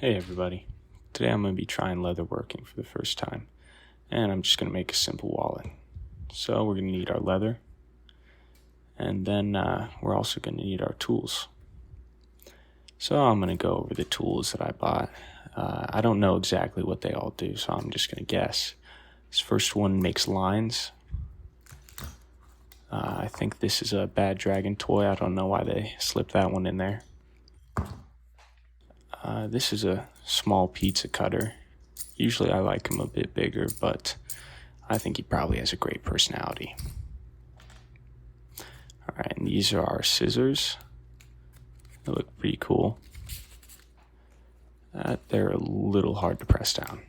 Hey everybody, today I'm going to be trying leatherworking for the first time, and I'm just going to make a simple wallet. So we're going to need our leather, and then we're also going to need our tools. So I'm going to go over the tools that I bought. I don't know exactly what they all do, so I'm just going to guess. This first one makes lines. I think this is a Bad Dragon toy. I don't know why they slipped that one in there. This is a small pizza cutter. Usually I like him a bit bigger, but I think he probably has a great personality. Alright, and these are our scissors. They look pretty cool. They're a little hard to press down.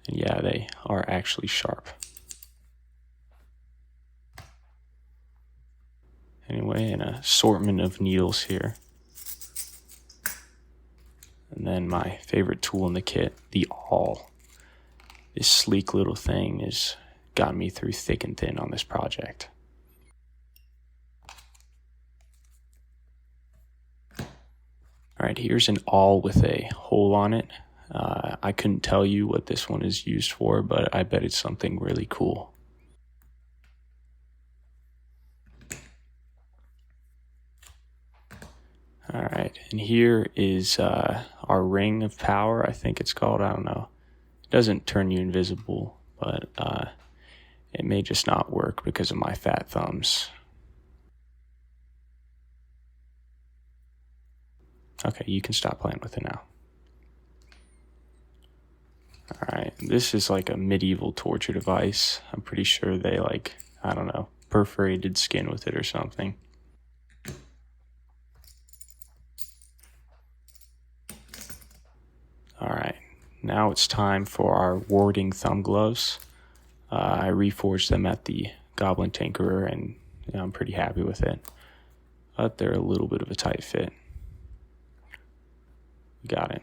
And yeah, they are actually sharp. Anyway, an assortment of needles here. And then my favorite tool in the kit, the awl. This sleek little thing has gotten me through thick and thin on this project. Alright, here's an awl with a hole on it. I couldn't tell you what this one is used for, but I bet it's something really cool. Alright, and here is our ring of power, I think it's called. I don't know. It doesn't turn you invisible, but it may just not work because of my fat thumbs. Okay, you can stop playing with it now. Alright, this is like a medieval torture device. I'm pretty sure they perforated skin with it or something. Alright, now it's time for our warding thumb gloves. I reforged them at the Goblin Tinkerer and I'm pretty happy with it. But they're a little bit of a tight fit. We got it.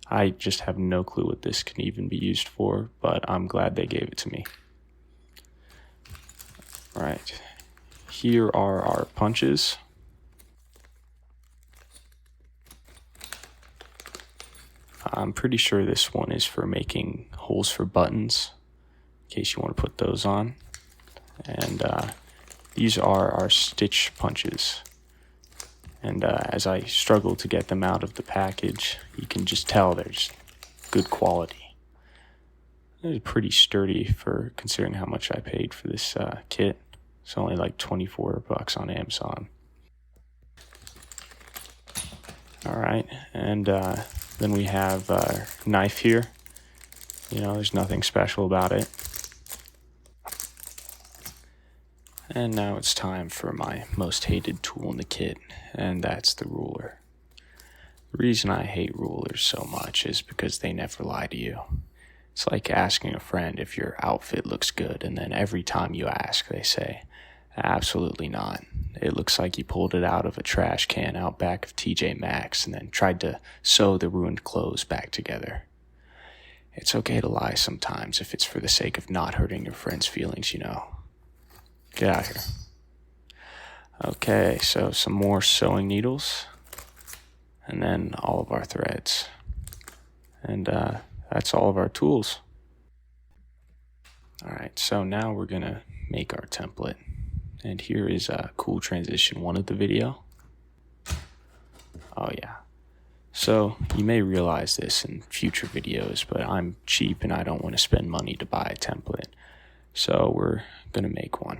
I just have no clue what this can even be used for, but I'm glad they gave it to me. Alright, here are our punches. I'm pretty sure this one is for making holes for buttons, in case you want to put those on. And these are our stitch punches. And as I struggle to get them out of the package, you can just tell they're just good quality. They're pretty sturdy for considering how much I paid for this kit. It's only like $24 on Amazon. Alright, and then we have a knife here. You know, there's nothing special about it. And now it's time for my most hated tool in the kit, and that's the ruler. The reason I hate rulers so much is because they never lie to you. It's like asking a friend if your outfit looks good, and then every time you ask, they say, absolutely not. It looks like you pulled it out of a trash can out back of TJ Maxx and then tried to sew the ruined clothes back together. It's okay to lie sometimes if it's for the sake of not hurting your friend's feelings, you know. Get out here. Okay, so some more sewing needles. And then all of our threads. And that's all of our tools. Alright, so now we're going to make our template. And here is a cool transition one of the video. Oh yeah. So you may realize this in future videos, but I'm cheap and I don't want to spend money to buy a template. So we're going to make one.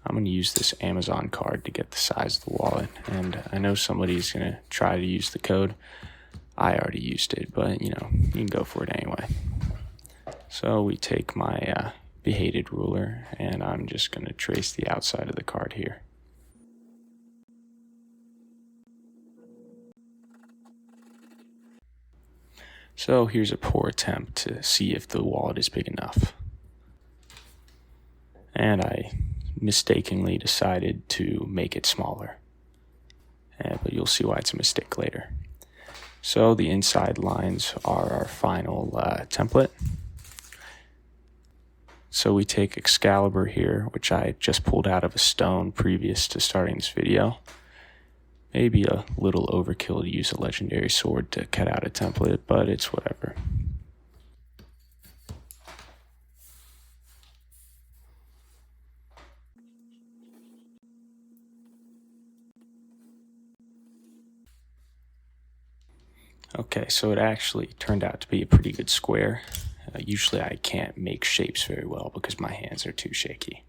I'm going to use this Amazon card to get the size of the wallet. And I know somebody's going to try to use the code. I already used it, but you know, you can go for it anyway. So we take my behated ruler, and I'm just going to trace the outside of the card here. So here's a poor attempt to see if the wallet is big enough. And I mistakenly decided to make it smaller. But you'll see why it's a mistake later. So the inside lines are our final template. So we take Excalibur here, which I just pulled out of a stone previous to starting this video. Maybe a little overkill to use a legendary sword to cut out a template, but it's whatever. Okay, so it actually turned out to be a pretty good square. Usually I can't make shapes very well because my hands are too shaky.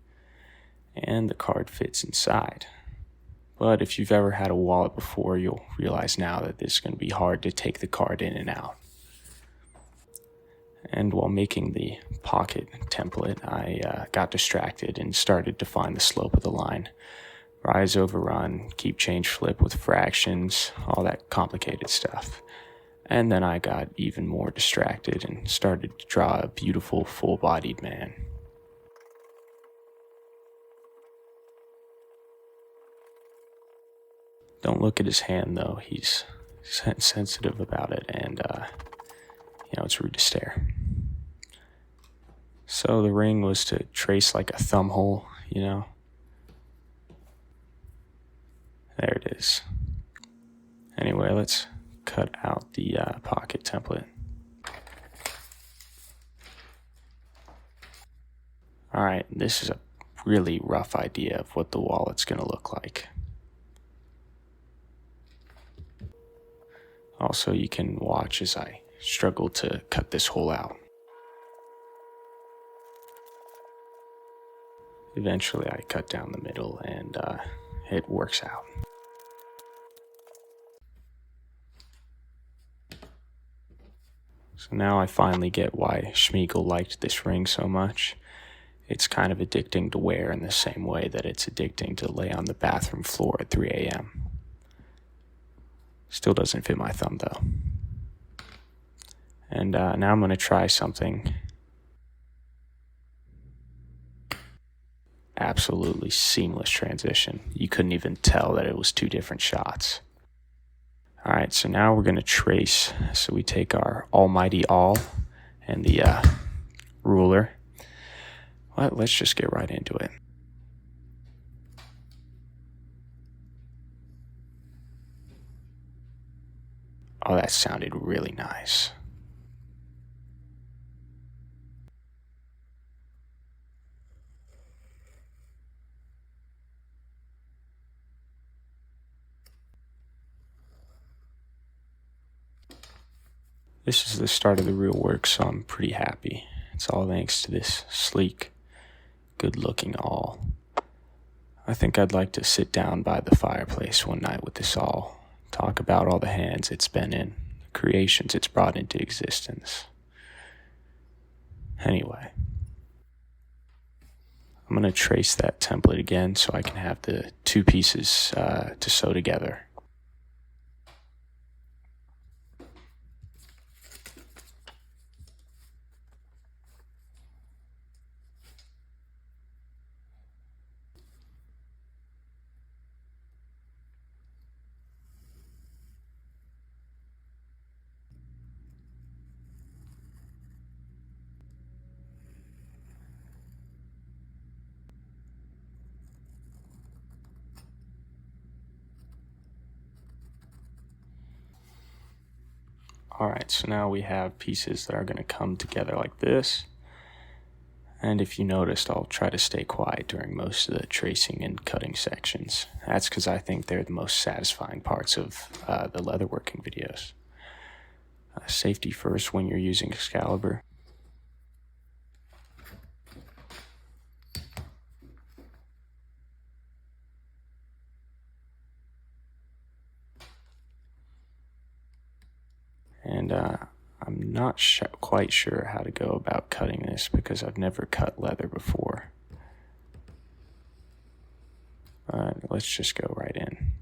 And the card fits inside. But if you've ever had a wallet before, you'll realize now that this is going to be hard to take the card in and out. And while making the pocket template, I got distracted and started to find the slope of the line. Rise over run, keep change flip with fractions, all that complicated stuff. And then I got even more distracted and started to draw a beautiful full-bodied man. Don't look at his hand though, he's sensitive about it, and it's rude to stare. So the ring was to trace like a thumb hole, There it is. Anyway, let's cut out the pocket template. Alright, this is a really rough idea of what the wallet's going to look like. Also, you can watch as I struggle to cut this hole out. Eventually, I cut down the middle and it works out. So now I finally get why Schmeagol liked this ring so much. It's kind of addicting to wear in the same way that it's addicting to lay on the bathroom floor at 3 a.m. Still doesn't fit my thumb though. And now I'm going to try something absolutely seamless transition. You couldn't even tell that it was two different shots. Alright, so now we're going to trace. So we take our almighty awl and the ruler. Well, let's just get right into it. Oh, that sounded really nice. This is the start of the real work, so I'm pretty happy. It's all thanks to this sleek, good-looking awl. I think I'd like to sit down by the fireplace one night with this awl, talk about all the hands it's been in, the creations it's brought into existence. Anyway, I'm going to trace that template again so I can have the two pieces to sew together. Alright, so now we have pieces that are going to come together like this. And if you noticed, I'll try to stay quiet during most of the tracing and cutting sections. That's because I think they're the most satisfying parts of the leatherworking videos. Safety first when you're using Excalibur. And I'm not quite sure how to go about cutting this because I've never cut leather before. But let's just go right in.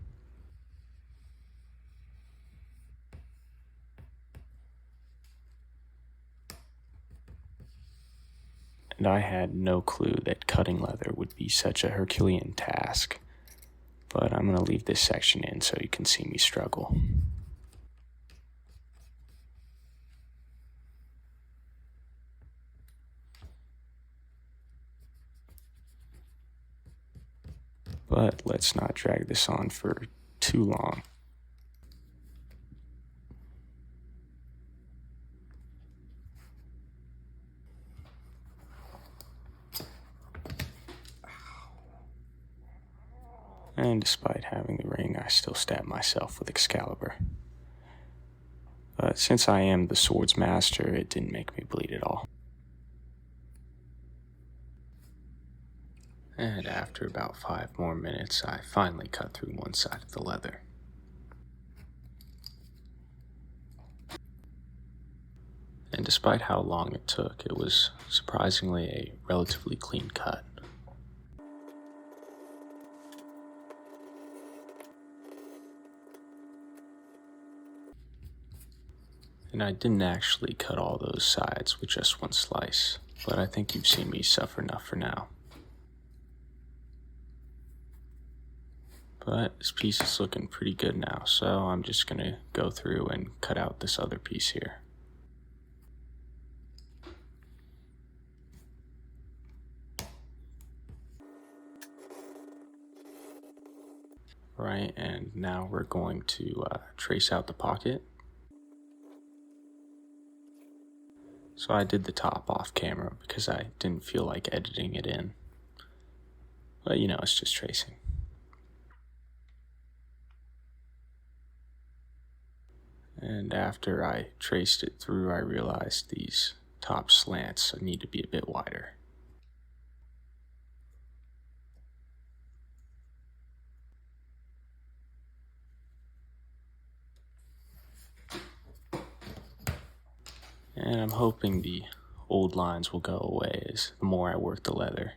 And I had no clue that cutting leather would be such a Herculean task. But I'm going to leave this section in so you can see me struggle. But let's not drag this on for too long. And despite having the ring, I still stab myself with Excalibur. But since I am the sword's master, it didn't make me bleed at all. And after about 5 more minutes, I finally cut through one side of the leather. And despite how long it took, it was surprisingly a relatively clean cut. And I didn't actually cut all those sides with just one slice, but I think you've seen me suffer enough for now. But this piece is looking pretty good now, so I'm just gonna go through and cut out this other piece here. Right, and now we're going to trace out the pocket. So I did the top off camera because I didn't feel like editing it in. But you know, it's just tracing. And after I traced it through, I realized these top slants need to be a bit wider. And I'm hoping the old lines will go away as the more I work the leather.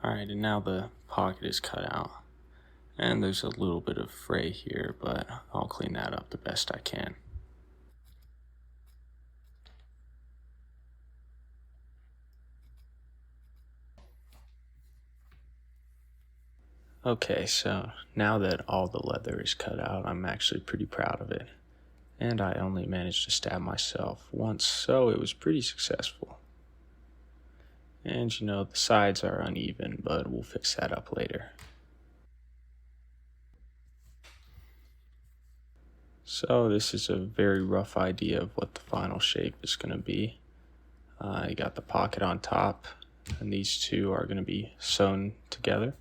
Alright, and now the pocket is cut out. And there's a little bit of fray here, but I'll clean that up the best I can. Okay, so now that all the leather is cut out, I'm actually pretty proud of it. And I only managed to stab myself once, so it was pretty successful. And you know, the sides are uneven, but we'll fix that up later. So this is a very rough idea of what the final shape is going to be. You got the pocket on top, and these two are going to be sewn together.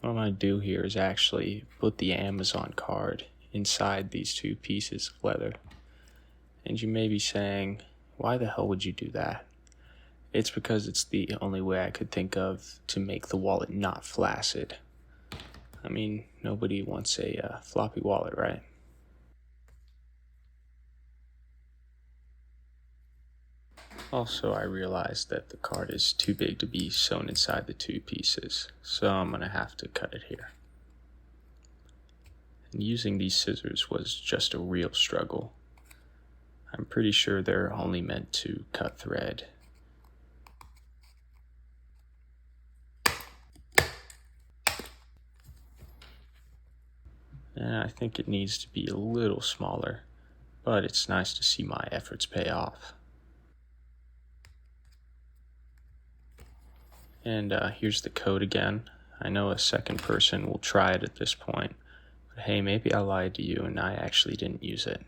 What I'm going to do here is actually put the Amazon card inside these two pieces of leather. And you may be saying, why the hell would you do that? It's because it's the only way I could think of to make the wallet not flaccid. I mean, nobody wants a floppy wallet, right? Also, I realized that the card is too big to be sewn inside the two pieces, so I'm going to have to cut it here. And using these scissors was just a real struggle. I'm pretty sure they're only meant to cut thread. And I think it needs to be a little smaller, but it's nice to see my efforts pay off. And here's the code again. I know a second person will try it at this point, but hey, maybe I lied to you and I actually didn't use it.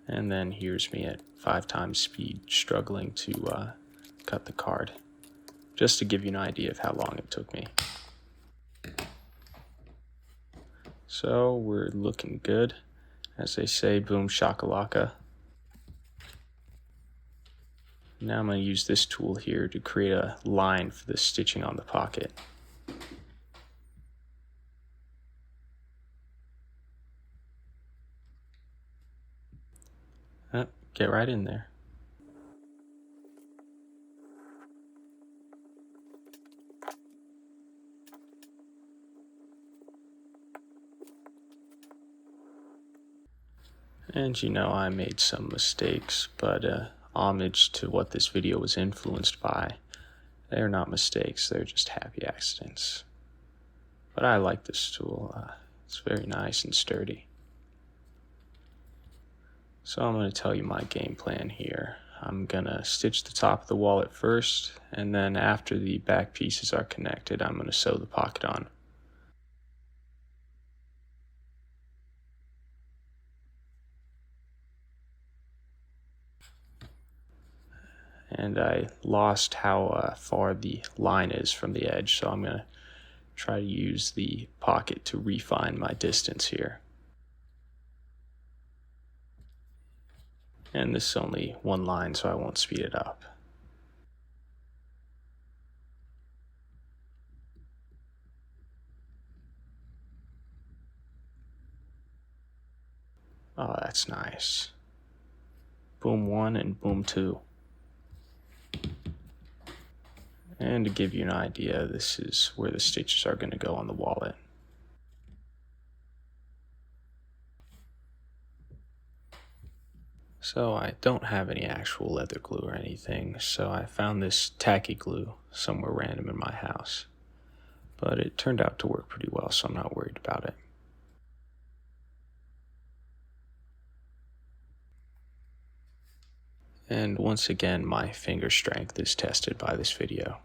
And then here's me at 5 times speed struggling to cut the card, just to give you an idea of how long it took me. So we're looking good. As they say, boom shakalaka. Now I'm going to use this tool here to create a line for the stitching on the pocket. Get right in there. And you know, I made some mistakes, but homage to what this video was influenced by. They're not mistakes, they're just happy accidents. But I like this tool. It's very nice and sturdy. So I'm going to tell you my game plan here. I'm going to stitch the top of the wallet first, and then after the back pieces are connected, I'm going to sew the pocket on. And I lost how far the line is from the edge, so I'm going to try to use the pocket to refine my distance here. And this is only one line, so I won't speed it up. Oh, that's nice. Boom 1 and boom 2. And to give you an idea, this is where the stitches are going to go on the wallet. So I don't have any actual leather glue or anything, so I found this tacky glue somewhere random in my house. But it turned out to work pretty well, so I'm not worried about it. And once again, my finger strength is tested by this video.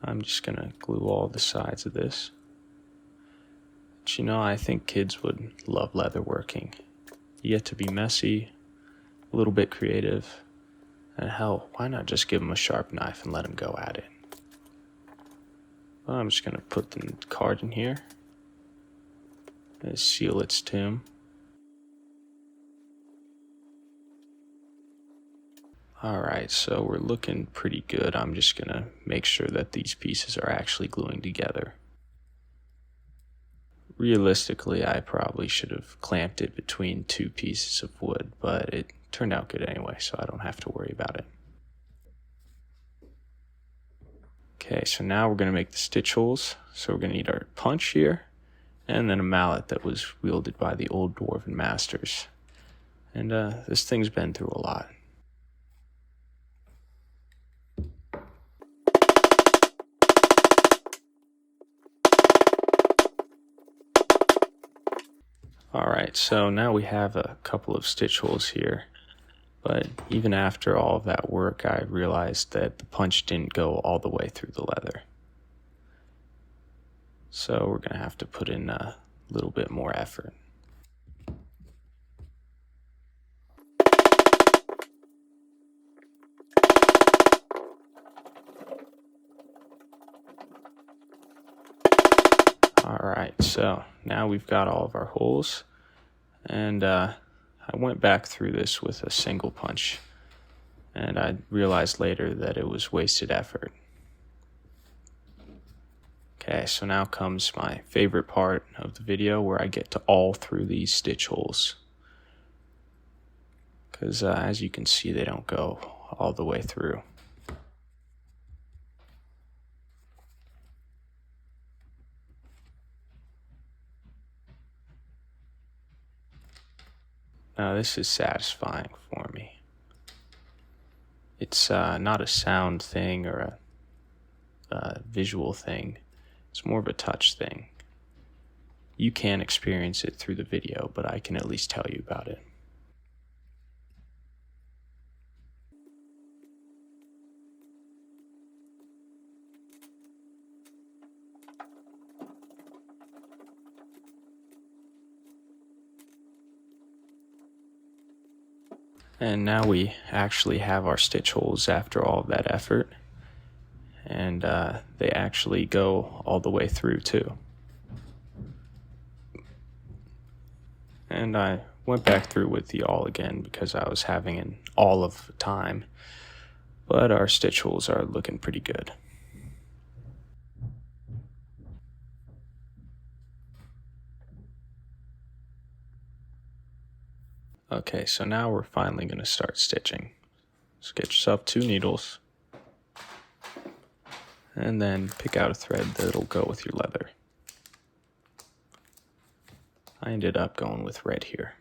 I'm just going to glue all the sides of this. But you know, I think kids would love leatherworking. You get to be messy, a little bit creative, and hell, why not just give them a sharp knife and let them go at it? Well, I'm just going to put the card in here and seal its tomb. Alright, so we're looking pretty good. I'm just going to make sure that these pieces are actually gluing together. Realistically, I probably should have clamped it between two pieces of wood, but it turned out good anyway, so I don't have to worry about it. Okay, so now we're going to make the stitch holes. So we're going to need our punch here, and then a mallet that was wielded by the old dwarven masters. And this thing's been through a lot. Alright, so now we have a couple of stitch holes here, but even after all of that work, I realized that the punch didn't go all the way through the leather. So we're going to have to put in a little bit more effort. Alright, so now we've got all of our holes, and I went back through this with a single punch, and I realized later that it was wasted effort. Okay, so now comes my favorite part of the video where I get to awl through these stitch holes. Because as you can see, they don't go all the way through. Now this is satisfying for me. It's not a sound thing or a visual thing. It's more of a touch thing. You can experience it through the video, but I can at least tell you about it. And now we actually have our stitch holes after all of that effort. And they actually go all the way through too. And I went back through with the awl again because I was having an awl of time. But our stitch holes are looking pretty good. Okay, so now we're finally going to start stitching. So get yourself 2 needles, and then pick out a thread that'll go with your leather. I ended up going with red here.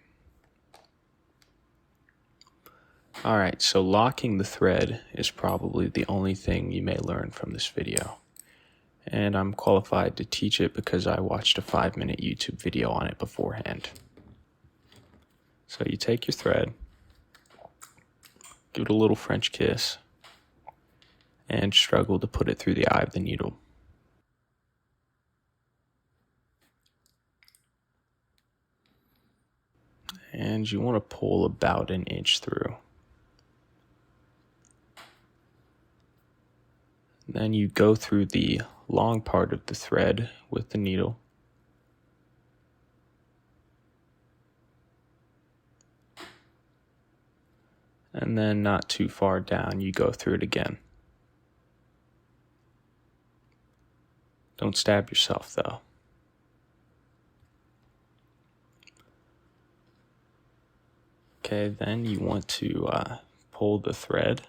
Alright, so locking the thread is probably the only thing you may learn from this video. and I'm qualified to teach it because I watched a 5-minute YouTube video on it beforehand. So you take your thread, give it a little French kiss, and struggle to put it through the eye of the needle. And you want to pull about an inch through. Then you go through the long part of the thread with the needle. And then not too far down, you go through it again. Don't stab yourself though. Okay, then you want to pull the thread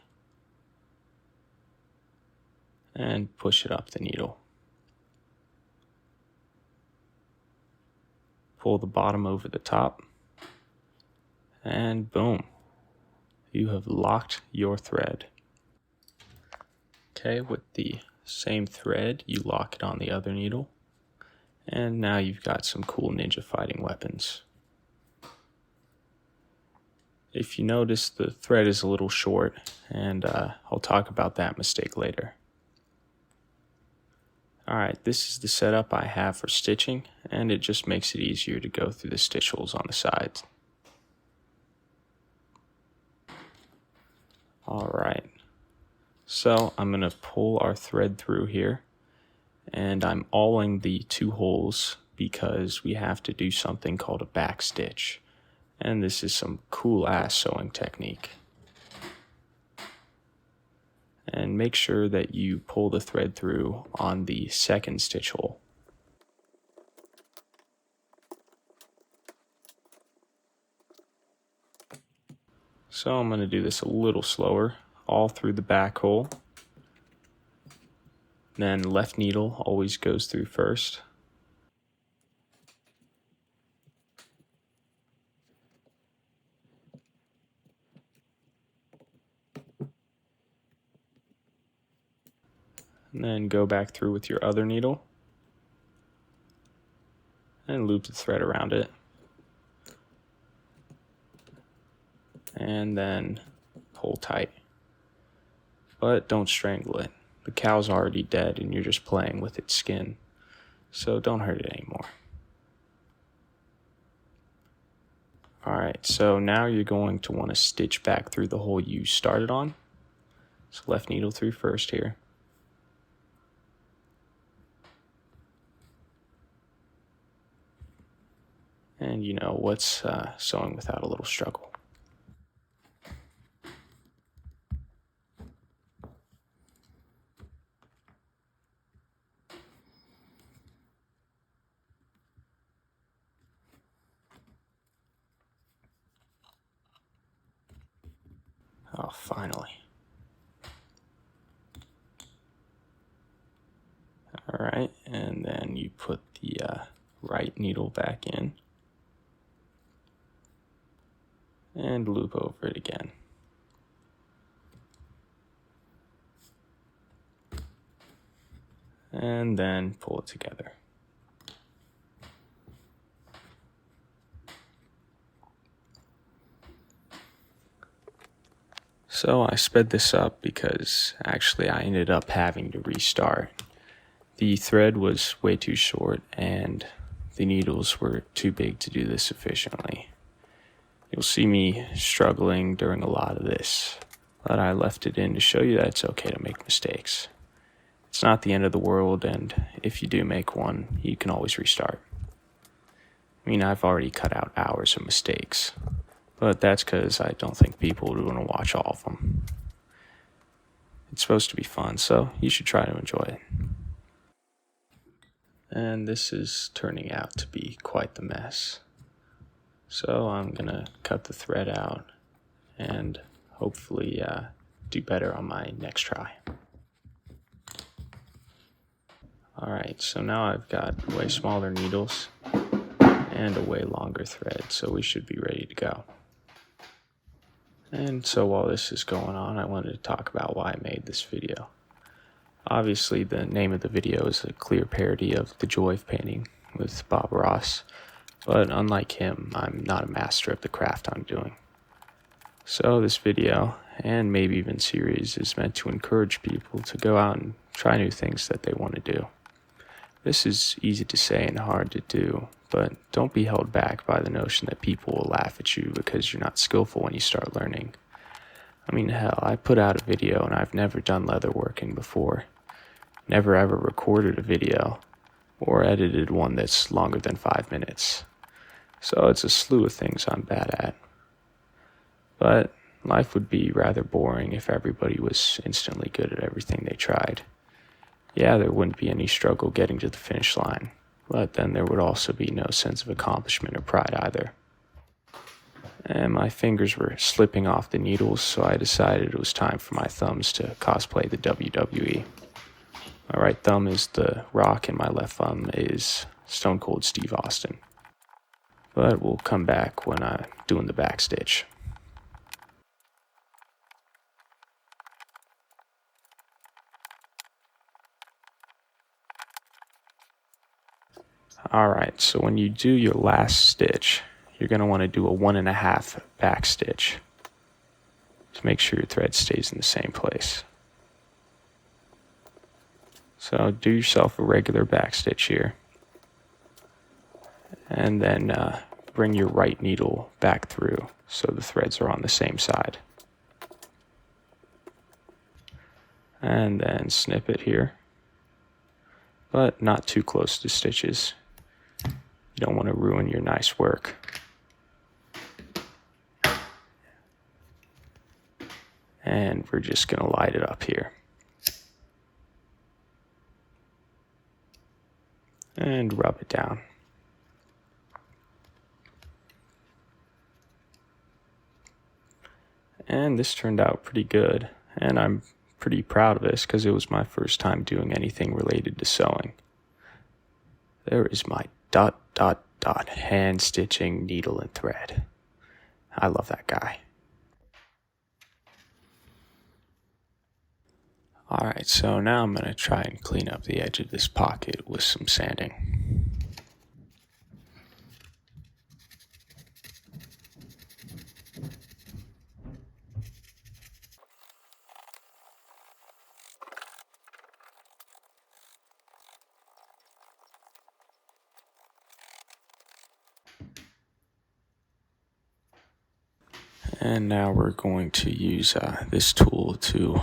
and push it up the needle. Pull the bottom over the top, and boom, you have locked your thread. Okay, with the same thread, you lock it on the other needle, and now you've got some cool ninja fighting weapons. If you notice, the thread is a little short, and I'll talk about that mistake later. Alright, this is the setup I have for stitching, and it just makes it easier to go through the stitch holes on the sides. Alright, so I'm going to pull our thread through here, and I'm awling the 2 holes because we have to do something called a back stitch, and this is some cool ass sewing technique. And make sure that you pull the thread through on the second stitch hole. So I'm going to do this a little slower, all through the back hole. Then left needle always goes through first. And then go back through with your other needle and loop the thread around it. And then pull tight. But don't strangle it. The cow's already dead and you're just playing with its skin, so don't hurt it anymore. Alright, so now you're going to want to stitch back through the hole you started on. So left needle through first here. And you know, what's sewing without a little struggle? Oh, finally. Alright, and then you put the right needle back in and loop over it again. And then pull it together. So I sped this up because actually I ended up having to restart. The thread was way too short and the needles were too big to do this efficiently. You'll see me struggling during a lot of this, but I left it in to show you that it's okay to make mistakes. It's not the end of the world, and if you do make one, you can always restart. I mean, I've already cut out hours of mistakes, but that's because I don't think people would want to watch all of them. It's supposed to be fun, so you should try to enjoy it. And this is turning out to be quite the mess. So I'm gonna cut the thread out and hopefully do better on my next try. Alright, so now I've got way smaller needles and a way longer thread, so we should be ready to go. And so while this is going on, I wanted to talk about why I made this video. Obviously, the name of the video is a clear parody of The Joy of Painting with Bob Ross, but unlike him, I'm not a master of the craft I'm doing. So this video, and maybe even series, is meant to encourage people to go out and try new things that they want to do. This is easy to say and hard to do, but don't be held back by the notion that people will laugh at you because you're not skillful when you start learning. I mean, hell, I put out a video and I've never done leatherworking before. Never ever recorded a video or edited one that's longer than 5 minutes. So it's a slew of things I'm bad at. But life would be rather boring if everybody was instantly good at everything they tried. Yeah, there wouldn't be any struggle getting to the finish line, but then there would also be no sense of accomplishment or pride either. And my fingers were slipping off the needles, so I decided it was time for my thumbs to cosplay the WWE. My right thumb is The Rock and my left thumb is Stone Cold Steve Austin. But we'll come back when I'm doing the back stitch. Alright, so when you do your last stitch, you're going to want to do a 1.5 back stitch to make sure your thread stays in the same place. So do yourself a regular back stitch here, and then bring your right needle back through so the threads are on the same side. And then snip it here, but not too close to stitches. You don't want to ruin your nice work. And we're just going to light it up here. And rub it down. And this turned out pretty good, and I'm pretty proud of this because it was my first time doing anything related to sewing. There is my ... hand stitching needle and thread. I love that guy. Alright, so now I'm going to try and clean up the edge of this pocket with some sanding. And now we're going to use this tool to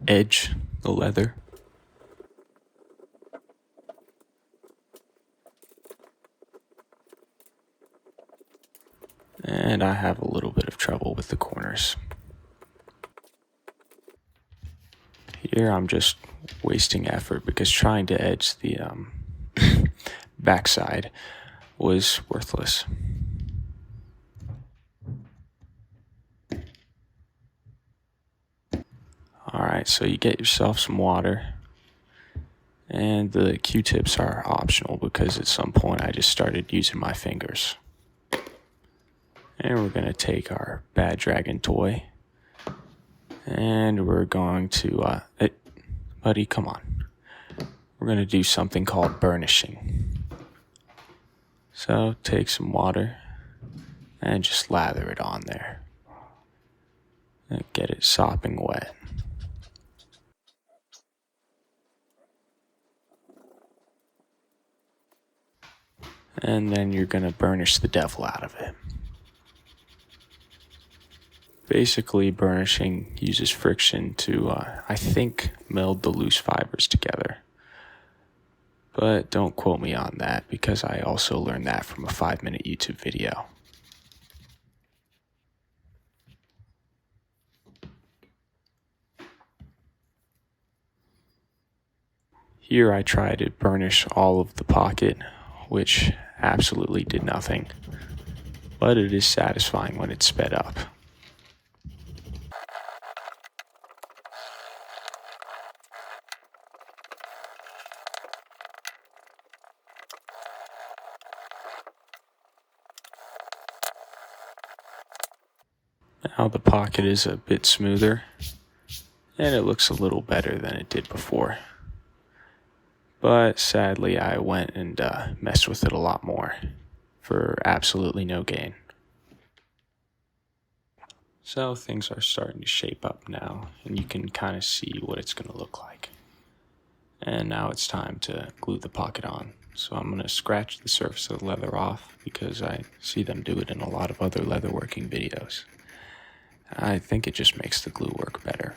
edge the leather. And I have a little bit of trouble with the corners. Here I'm just wasting effort because trying to edge the backside was worthless. Alright, so you get yourself some water, and the Q-tips are optional because at some point I just started using my fingers. And we're going to take our Bad Dragon toy, and we're going to, buddy, come on. We're going to do something called burnishing. So take some water and just lather it on there. And get it sopping wet. And then you're going to burnish the devil out of it. Basically, burnishing uses friction to, I think, meld the loose fibers together. But don't quote me on that because I also learned that from a 5-minute YouTube video. Here I tried to burnish all of the pocket, which absolutely did nothing, but it is satisfying when it's sped up. Now the pocket is a bit smoother, and it looks a little better than it did before. But sadly, I went and messed with it a lot more for absolutely no gain. So things are starting to shape up now, and you can kind of see what it's going to look like. And now it's time to glue the pocket on. So I'm going to scratch the surface of the leather off because I see them do it in a lot of other leatherworking videos. I think it just makes the glue work better.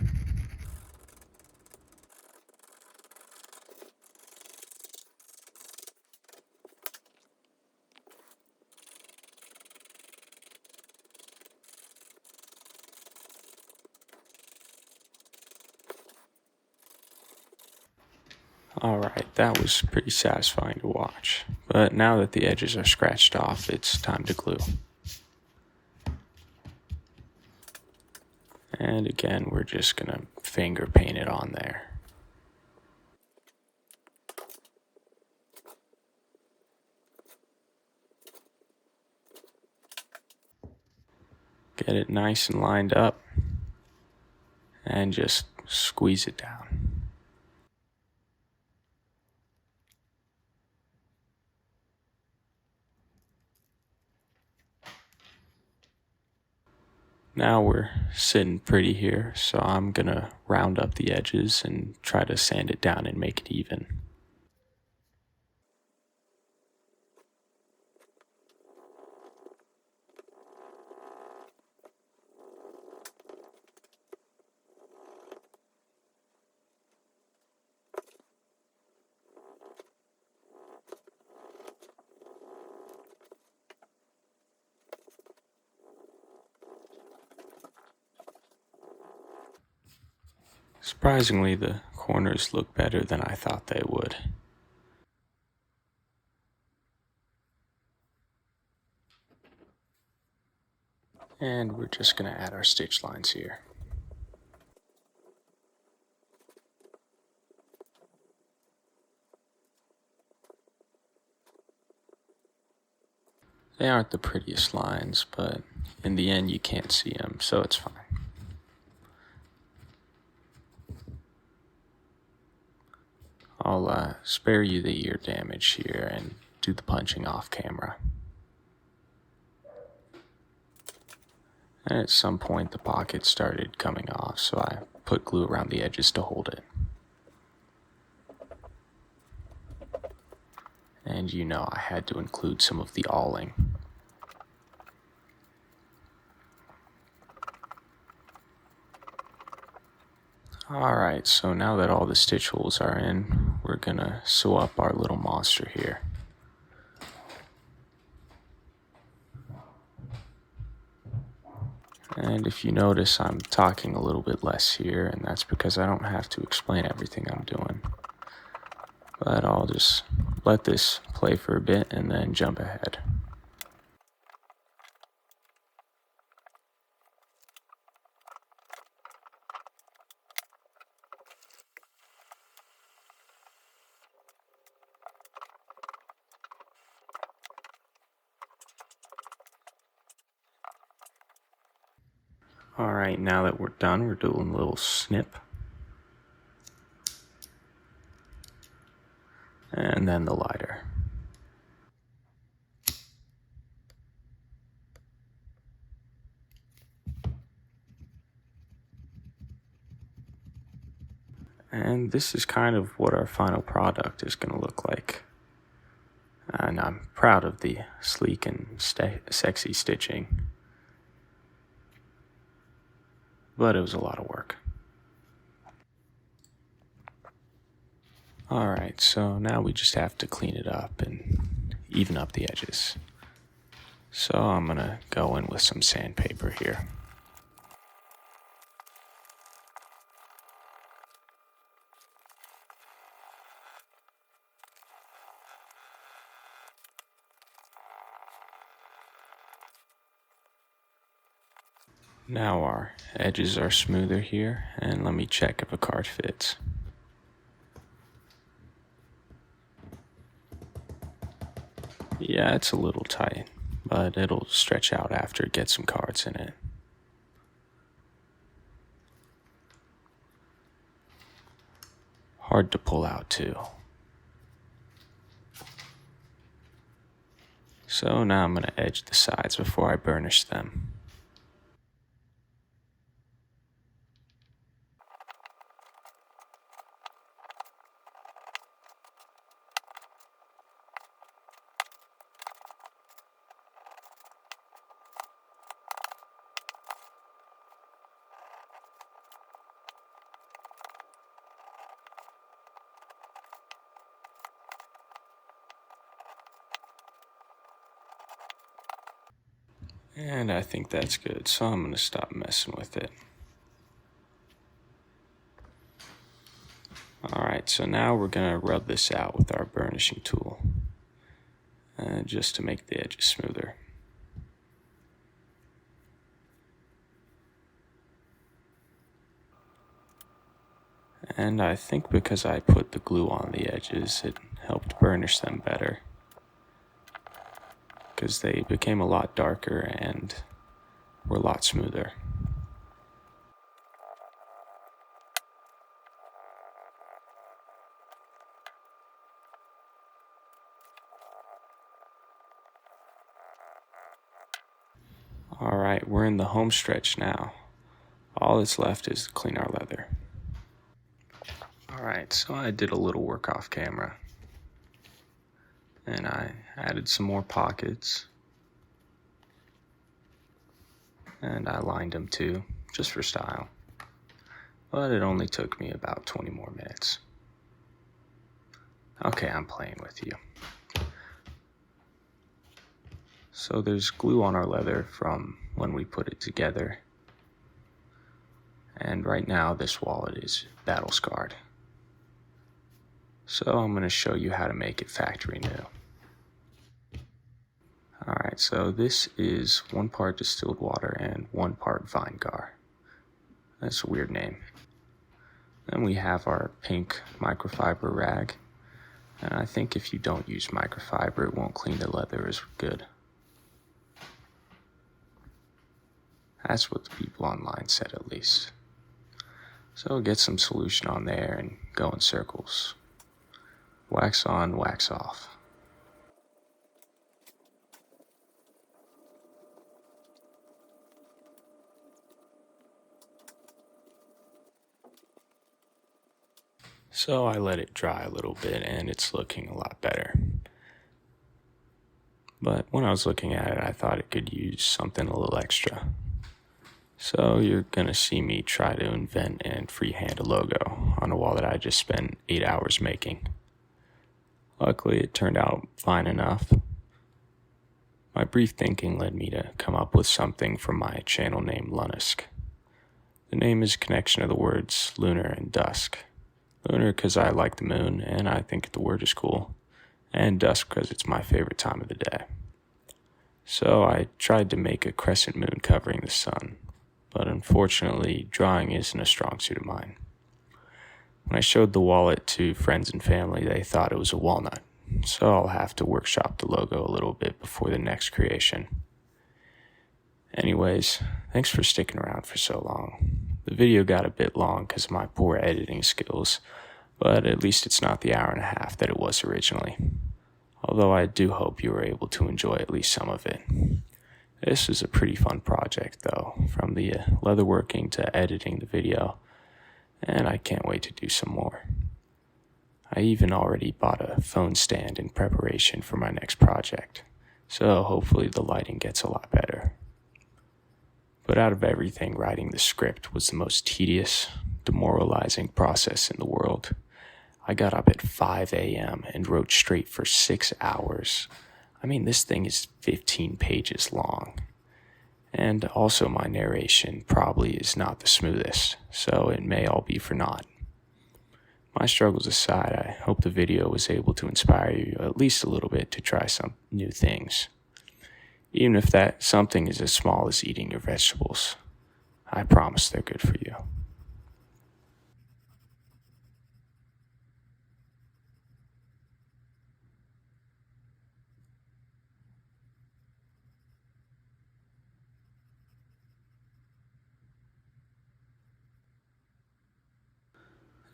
Alright, that was pretty satisfying to watch. But now that the edges are scratched off, it's time to glue. And again, we're just gonna finger paint it on there. Get it nice and lined up, and just squeeze it down. Now we're sitting pretty here, so I'm gonna round up the edges and try to sand it down and make it even. Surprisingly, the corners look better than I thought they would. And we're just gonna add our stitch lines here. They aren't the prettiest lines, but in the end you can't see them, so it's fine. I'll spare you the ear damage here and do the punching off camera. And at some point the pocket started coming off, so I put glue around the edges to hold it. And you know I had to include some of the awling. Alright, so now that all the stitch holes are in, we're gonna sew up our little monster here. And if you notice, I'm talking a little bit less here, and that's because I don't have to explain everything I'm doing. But I'll just let this play for a bit and then jump ahead. Alright, now that we're done, we're doing a little snip. And then the lighter. And this is kind of what our final product is going to look like. And I'm proud of the sleek and sexy stitching. But it was a lot of work. Alright, so now we just have to clean it up and even up the edges. So I'm going to go in with some sandpaper here. Now our edges are smoother here, and let me check if a card fits. Yeah, it's a little tight, but it'll stretch out after it gets some cards in it. hard to pull out too. So now I'm going to edge the sides before I burnish them. And I think that's good, so I'm going to stop messing with it. Alright, so now we're going to rub this out with our burnishing tool, just to make the edges smoother. And I think because I put the glue on the edges, it helped burnish them better, because they became a lot darker and were a lot smoother. Alright, we're in the home stretch now. All that's left is to clean our leather. Alright, so I did a little work off camera. And I added some more pockets. And I lined them too, just for style. But it only took me about 20 more minutes. Okay, I'm playing with you. So there's glue on our leather from when we put it together. And right now this wallet is battle scarred. So I'm going to show you how to make it factory new. Alright, so this is 1 part distilled water and 1 part vinegar. That's a weird name. Then we have our pink microfiber rag. And I think if you don't use microfiber, it won't clean the leather as good. That's what the people online said, at least. So get some solution on there and go in circles. Wax on, wax off. So I let it dry a little bit and it's looking a lot better. But when I was looking at it, I thought it could use something a little extra. So you're gonna see me try to invent and freehand a logo on a wall that I just spent 8 hours making. Luckily, it turned out fine enough. My brief thinking led me to come up with something from my channel name Lunusk. The name is a connection of the words lunar and dusk. Lunar because I like the moon and I think the word is cool, and dusk because it's my favorite time of the day. So I tried to make a crescent moon covering the sun, but unfortunately drawing isn't a strong suit of mine. When I showed the wallet to friends and family, they thought it was a walnut, so I'll have to workshop the logo a little bit before the next creation. Anyways, thanks for sticking around for so long. The video got a bit long because of my poor editing skills, but at least it's not the hour and a half that it was originally. Although I do hope you were able to enjoy at least some of it. This was a pretty fun project though, from the leatherworking to editing the video, and I can't wait to do some more. I even already bought a phone stand in preparation for my next project, so hopefully the lighting gets a lot better. But out of everything, writing the script was the most tedious, demoralizing process in the world. I got up at 5 a.m. and wrote straight for 6 hours. I mean, this thing is 15 pages long. And also my narration probably is not the smoothest, so it may all be for naught. My struggles aside, I hope the video was able to inspire you at least a little bit to try some new things. Even if that something is as small as eating your vegetables. I promise they're good for you.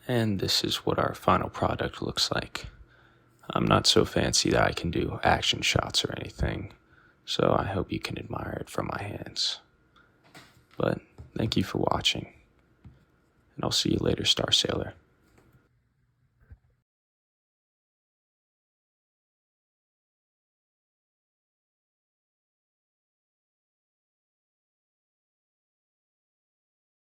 And this is what our final product looks like. I'm not so fancy that I can do action shots or anything, so I hope you can admire it from my hands. But thank you for watching, and I'll see you later, Star Sailor.